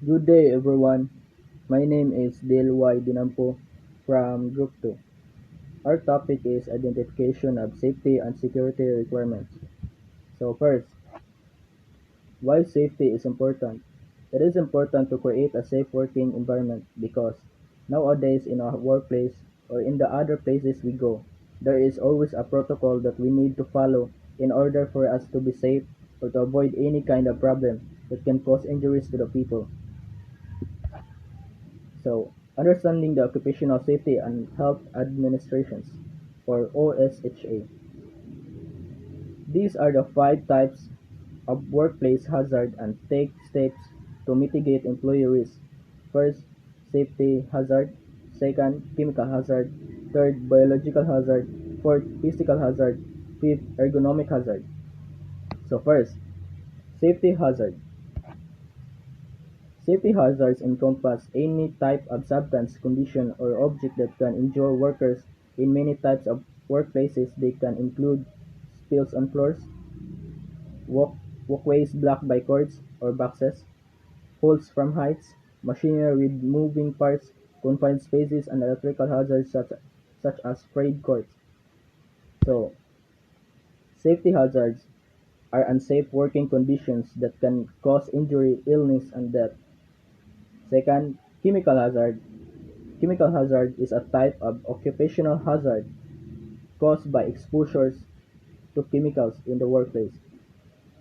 Good day, everyone. My name is Dale Y. Dinampo from Group 2. Our topic is identification of safety and security requirements. So first, why safety is important? It is important to create a safe working environment because nowadays in our workplace or in the other places we go, there is always a protocol that we need to follow in order for us to be safe or to avoid any kind of problem that can cause injuries to the people. So, understanding the Occupational Safety and Health Administrations, or OSHA. These are the five types of workplace hazard and take steps to mitigate employee risk. First, safety hazard. Second, chemical hazard. Third, biological hazard. Fourth, physical hazard. Fifth, ergonomic hazard. So first, safety hazard. Safety hazards encompass any type of substance, condition, or object that can injure workers in many types of workplaces. They can include spills on floors, walk, walkways blocked by cords or boxes, falls from heights, machinery with moving parts, confined spaces, and electrical hazards such as frayed cords. So, safety hazards are unsafe working conditions that can cause injury, illness, and death. Second, chemical hazard. Chemical hazard is a type of occupational hazard caused by exposures to chemicals in the workplace.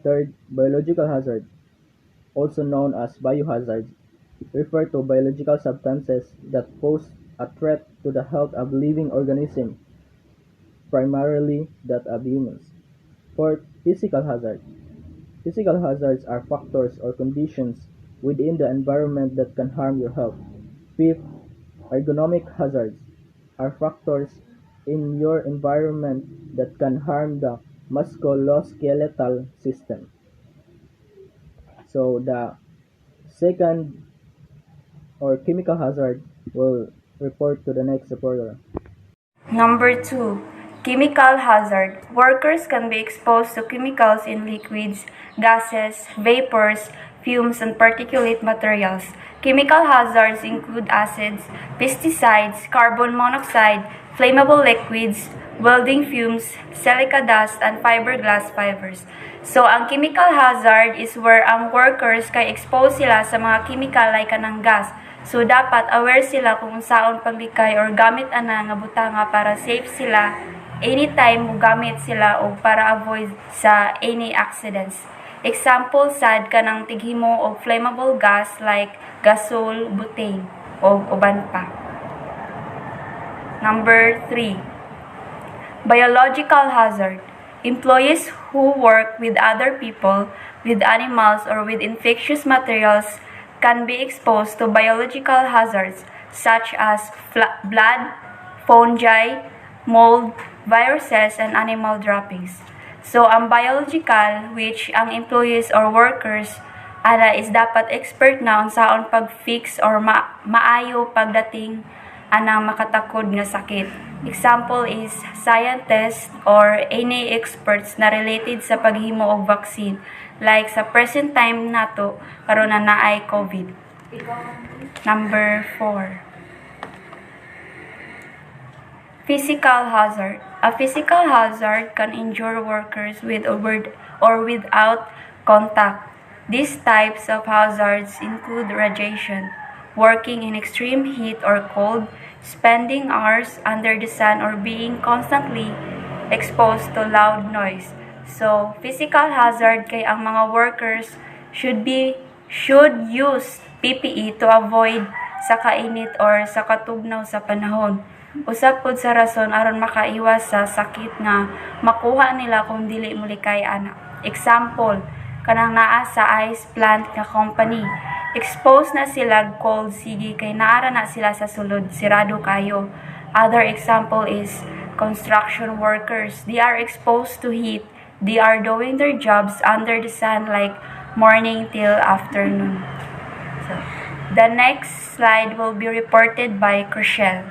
Third, biological hazard, also known as biohazards, refer to biological substances that pose a threat to the health of living organisms, primarily that of humans. Fourth, physical hazard. Physical hazards are factors or conditions within the environment that can harm your health. Fifth, ergonomic hazards are factors in your environment that can harm the musculoskeletal system. So the second or chemical hazard will report to the next reporter. Number 2. Chemical hazard. Workers can be exposed to chemicals in liquids, gases, vapors, fumes, and particulate materials. Chemical hazards include acids, pesticides, carbon monoxide, flammable liquids, welding fumes, silica dust, and fiberglass fibers. So, ang chemical hazard is where ang workers kay expose sila sa mga chemical like kanang gas. So, dapat aware sila kung saon paglikay or gamit ana nga butanga para safe sila anytime mo gamit sila o para avoid sa any accidents. Example sad kanang tighimo og flammable gas like gasol, butane o uban pa. Number 3. Biological hazard. Employees who work with other people, with animals, or with infectious materials can be exposed to biological hazards such as blood, fungi, mold, viruses, and animal droppings. So, ang biological, which ang employees or workers is dapat expert na unsaon pag-fix or maayo pagdating anang makatakod nga sakit. Example is scientists or any experts na related sa paghimo og vaccine like sa present time nato karon na naay COVID. Number 4. Physical hazard. A physical hazard can injure workers with or without contact. These types of hazards include radiation, working in extreme heat or cold, spending hours under the sun, or being constantly exposed to loud noise. So, physical hazard kay ang mga workers should use PPE to avoid sa kainit or sa katugnaw sa panahon. Usab pod sa rason aron makaiwas sa sakit nga makuha nila kung dili mulikay ana. Example, kanang naa sa ice plant nga company. Exposed na sila cold sige kay naara na sila sa sulod, sirado kayo. Other example is construction workers. They are exposed to heat. They are doing their jobs under the sun like morning till afternoon. So, the next slide will be reported by Crucial.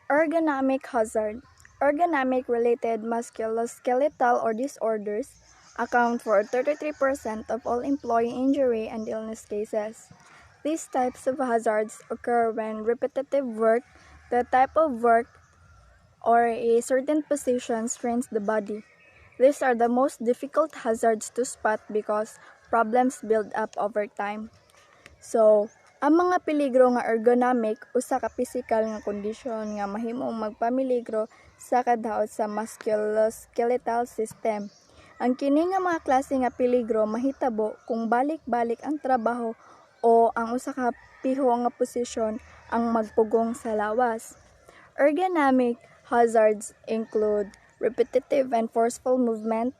Ergonomic hazard. Ergonomic related musculoskeletal or disorders account for 33% of all employee injury and illness cases. These types of hazards occur when repetitive work, the type of work, or a certain position strains the body. These are the most difficult hazards to spot because problems build up over time. So, ang mga peligro nga ergonomic usa ka physical nga kondisyon nga mahimong magpamiligro sa kadaot sa musculoskeletal system. Ang kini nga mga klase nga peligro mahitabo kung balik-balik ang trabaho o ang usa ka piho nga posisyon ang magpugong sa lawas. Ergonomic hazards include repetitive and forceful movement,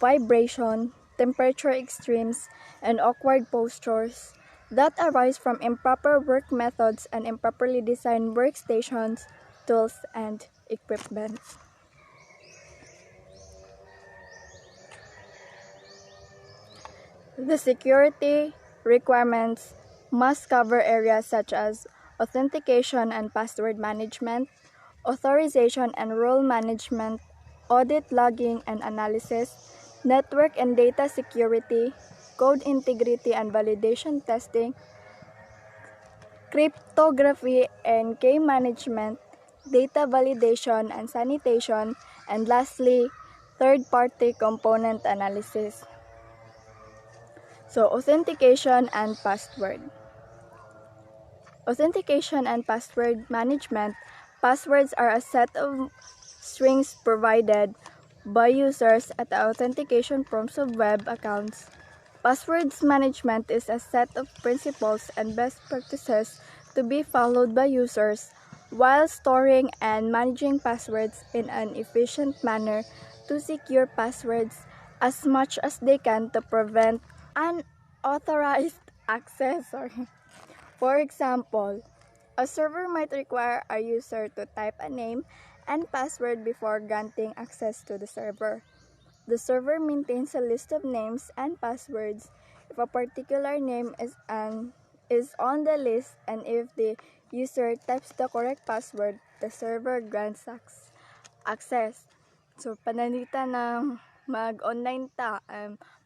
vibration, temperature extremes, and awkward postures that arise from improper work methods and improperly designed workstations, tools, and equipment. The security requirements must cover areas such as authentication and password management, authorization and role management, audit logging and analysis, network and data security, code integrity and validation testing, cryptography and key management, data validation and sanitation, and lastly, third-party component analysis. So, authentication and password. Authentication and password management. Passwords are a set of strings provided by users at the authentication forms of web accounts. Passwords management is a set of principles and best practices to be followed by users while storing and managing passwords in an efficient manner to secure passwords as much as they can to prevent unauthorized access. For example, a server might require a user to type a name and password before granting access to the server. The server maintains a list of names and passwords if a particular name is on the list, and if the user types the correct password, the server grants access. So, pananitan ng mag-online ta,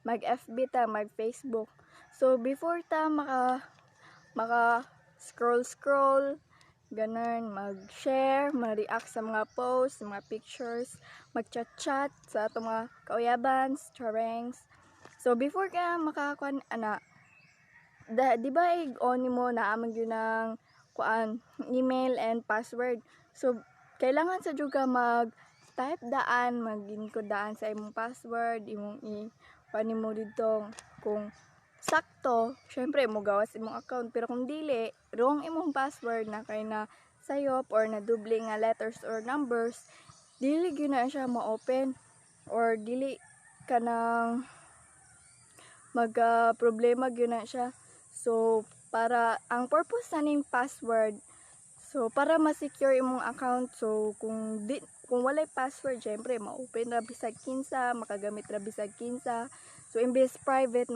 mag-FB ta, mag-Facebook. So, before ta maka-scroll, ganun, mag-share, mag-react sa mga posts, mga pictures, mag-chat-chat sa atong mga kauyabans, charengs. So, before ka makakuan, di ba i-on mo na amang yun ng email and password. So, kailangan sa juga mag-type daan, mag-encode daan sa imong password, imong paano mo dito kung sakto, syempre mo gawas imong account, pero kung dili, wrong imong password na kay na sayop or na double nga letters or numbers, dili gyud na siya ma-open or dili ka nang problema gyud na siya. So, para ang purpose na ning password, so para ma-secure imong account, so kung walay password, syempre ma-open ra bisag kinsa, makagamit ra bisag kinsa. So, imbes private,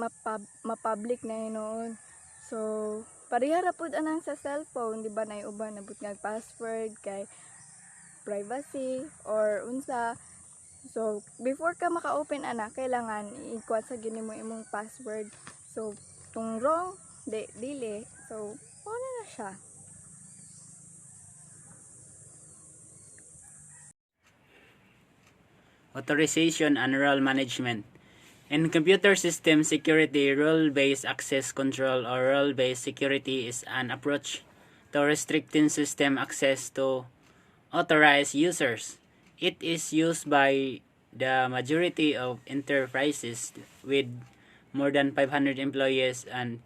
ma-public na noon. So, pareha ra pud anang sa cellphone, di ba, na uban nabut nga password kay privacy or unsa. So, before ka maka-open kailangan i-kuha sa gini mo imong password. So, kung wrong, dili. So, ano na siya. Authorization and role management. In computer system security, role-based access control or role-based security is an approach to restricting system access to authorized users. It is used by the majority of enterprises with more than 500 employees and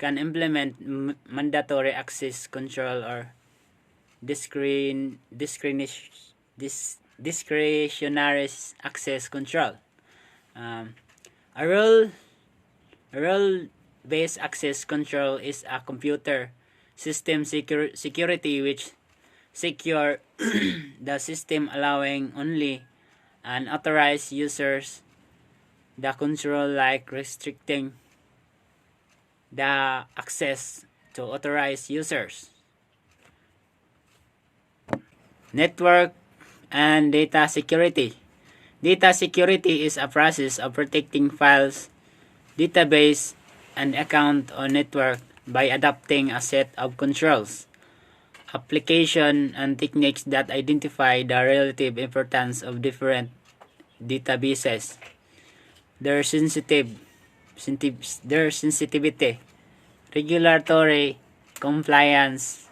can implement mandatory access control or discretionary access control. A role-based access control is a computer system security which secure the system, allowing only unauthorized users the control, like restricting the access to authorized users. Network and data security. Data security is a process of protecting files, database, and account on network by adopting a set of controls, application, and techniques that identify the relative importance of different databases, their sensitivity, regulatory compliance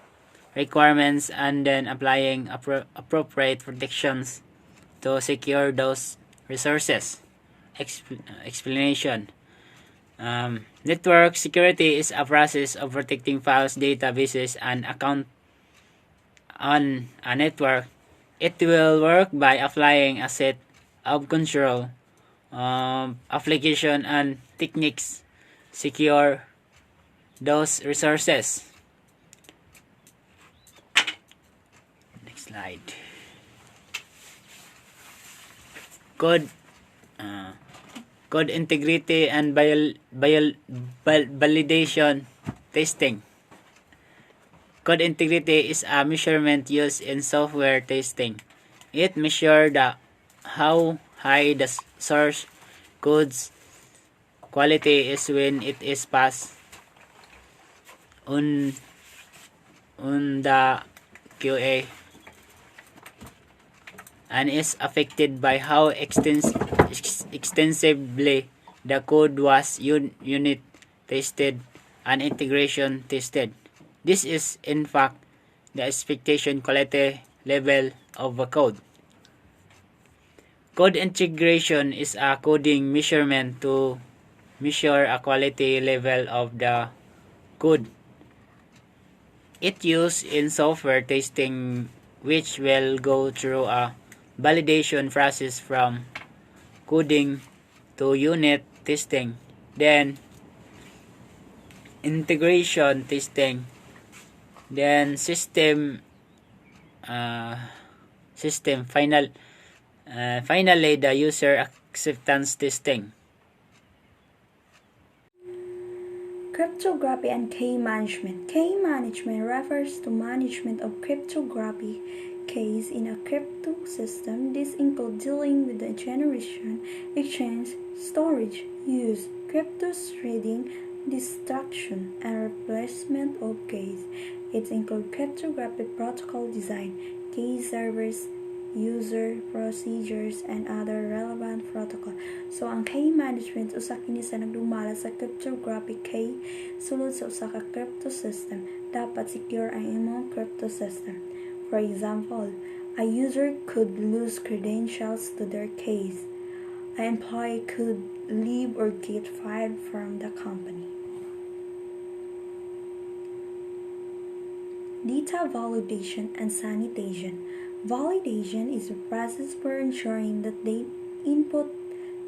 requirements, and then applying appropriate protections to secure those resources. Explanation. Network security is a process of protecting files, databases, and accounts on a network. It will work by applying a set of control, application, and techniques secure those resources. Next slide. Code integrity and validation testing. Code integrity is a measurement used in software testing. It measures how high the source code's quality is when it is passed on the QA and is affected by how extensively the code was unit tested and integration tested. This is in fact the expectation quality level of a code. Code integration is a coding measurement to measure a quality level of the code. It used in software testing, which will go through a validation process from coding to unit testing, then integration testing, then system finally the user acceptance testing. Cryptography and key management. Key management refers to management of cryptography keys in a crypto system. This includes dealing with the generation, exchange, storage, use, crypto trading, destruction, and replacement of keys. It includes cryptographic protocol design, key servers, user procedures, and other relevant protocol. So ang key management usa kini sa nagdumala sa cryptographic key sulod sa usa ka crypto system. Dapat secure ang imong crypto system. For example, a user could lose credentials to their keys. An employee could leave or get fired from the company. Data validation and sanitation. Validation is a process for ensuring that the input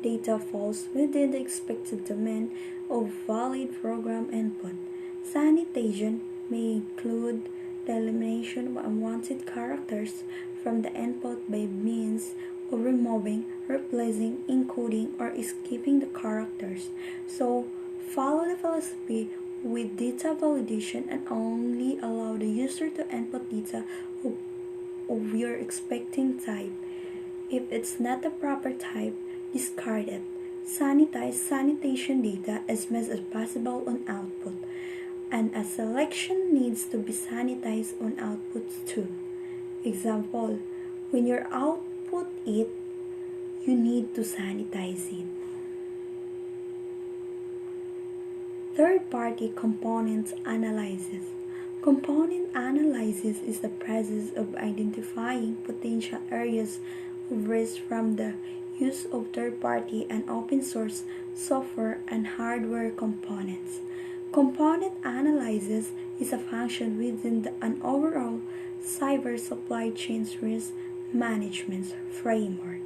data falls within the expected domain of valid program input. Sanitation may include the elimination of unwanted characters from the input by means of removing, replacing, encoding, or skipping the characters. So, follow the philosophy with data validation and only allow the user to input data of your expecting type. If it's not the proper type, discard it. Sanitize sanitation data as much as possible on output. And a selection needs to be sanitized on outputs too. Example, when your output it, you need to sanitize it. Third-party component analysis. Component analysis is the process of identifying potential areas of risk from the use of third-party and open-source software and hardware components. Component analysis is a function within an overall cyber supply chain risk management framework.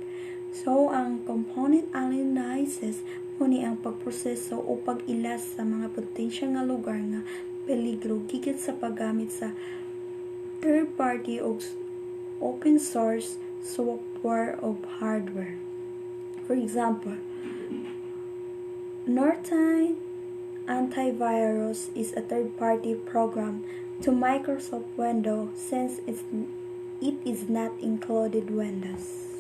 So, ang component analysis muni ang pagproseso o pag-ilas sa mga potensyal nga lugar nga peligro gigit sa paggamit sa third-party o open-source software o hardware. For example, Norton Antivirus is a third-party program to Microsoft Windows since it is not included Windows.